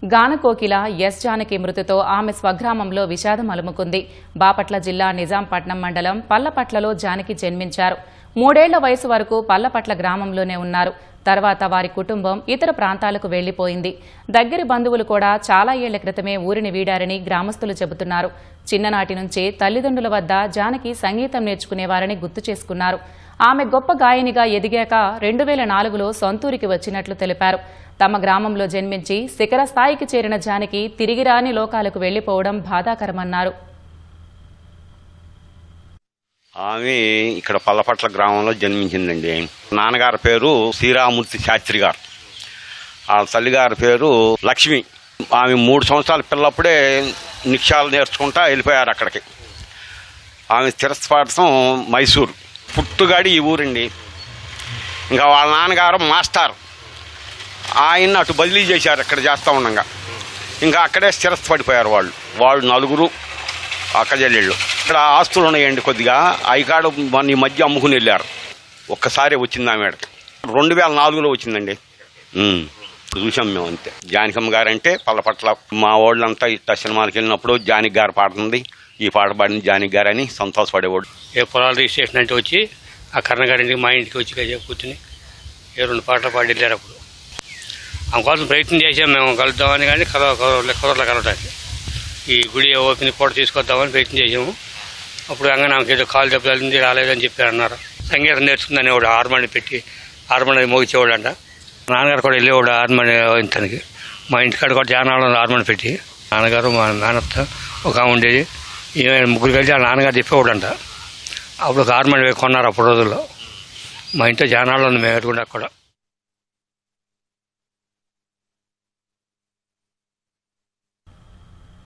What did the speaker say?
గానకోకిల yes Janaki మృతితో ఆమె స్వగ్రామంలో విషాదం అలుముకుంది. బాపట్ల జిల్లా నిజాంపట్నం మండలం పల్లపట్లలో జానకి జన్మించారు. 3 ఏళ్ల వయసు వరకు పల్లపట్ల గ్రామంలోనే ఉన్నారు. తర్వాత వారి కుటుంబం ఇతర ప్రాంతాలకు వెళ్లిపోయింది. దగ్గరి బంధువులు కూడా చాలా ఏళ్ల క్రితమే ఊరిని వీడారని గ్రామస్తులు చెబుతున్నారు. చిన్ననాటి నుంచే తల్లిదండ్రుల వద్ద జానకి సంగీతం నేర్చుకునేవారని గుర్తు చేసుకున్నారు. ఆమె గొప్ప గాయనిగా ఎదిగాక 2004లో సొంతూరికి వచ్చినట్లు తెలిపారు. తమ గ్రామంలో జన్మించి శిఖర స్థాయికి చేరిన జానకి తిరిగి రాని లోకాలకు వెళ్లిపోవడం బాధాకరమన్నారు. ఆమె ఇక్కడ పల్లపట్ల గ్రామంలో జన్మించిందండి. నాన్నగారి పేరు శ్రీరామూర్తి శాస్త్రి గారు, ఆ తల్లిగారి పేరు లక్ష్మి. ఆమె 3 సంవత్సరాల పిల్లప్పుడే నిక్షాలు నేర్చుకుంటా వెళ్ళిపోయారు అక్కడికి. ఆమె స్థిరస్వార్థం మైసూరు, పుట్టుగాడి ఈ ఊరండి. ఇంకా వాళ్ళ నాన్నగారు మాస్టర్, ఆయన అటు బదిలీ చేశారు ఇక్కడ చేస్తూ ఉండగా. ఇంకా అక్కడే స్థిరస్థపడిపోయారు వాళ్ళు 4 అక్కజల్లిళ్ళు. ఇక్కడ ఆస్తులు ఉన్నాయండి కొద్దిగా, అయికాడు ఈ మధ్య అమ్ముకుని వెళ్ళారు. ఒక్కసారి వచ్చింది ఆమె 2004లో వచ్చిందండి. చూసాం మేము అంతే. జానకమ్మ గారు అంటే పల్లపట్ల మా వాళ్ళంతా ఇట్లా సినిమాలకు వెళ్ళినప్పుడు జానకి గారు పాడుతుంది, ఈ పాట పాడిన జానకి గారు అని సంతోషపడేవాడు. ఏ పొలాల రిజిస్ట్రేషన్ అంటే వచ్చి ఆ కర్ణగారింటికి మా ఇంటికి వచ్చి కూర్చుని 2 పాటలు పాడి వెళ్ళారు. అప్పుడు అందుకోసం ప్రయత్నం చేసాం మేము కలుద్దామని, కానీ కుదరలో కలవటానికి ఈ గుడి ఓపెన్ కూడా తీసుకొద్దామని ప్రయత్నం చేసాము. అప్పుడు ఆమెకి ఏదో కాలు దెబ్బతింది రాలేదని చెప్పారు అన్నారు. సంగీతం నేర్చుకుందనేవాడు, హార్మోని పెట్టి హార్మోని మోగించేవాడు అంట. నాన్నగారు కూడా వెళ్ళేవాడు హార్మోని ఇంతనికి. మా ఇంటికాడ కూడా జానాలను హార్మోని పెట్టి నాన్నగారు మా నాన్నతో ఒక ఉండేది. ముగ్గురు కలిసి ఆ నాన్నగారు చెప్పేవాడు అంట. అప్పుడు ఒక హార్మోని కొన్నారు అప్పుడు రోజుల్లో. మా ఇంట్లో జానాలు ఉంది మేము ఎదుగుండా కూడా.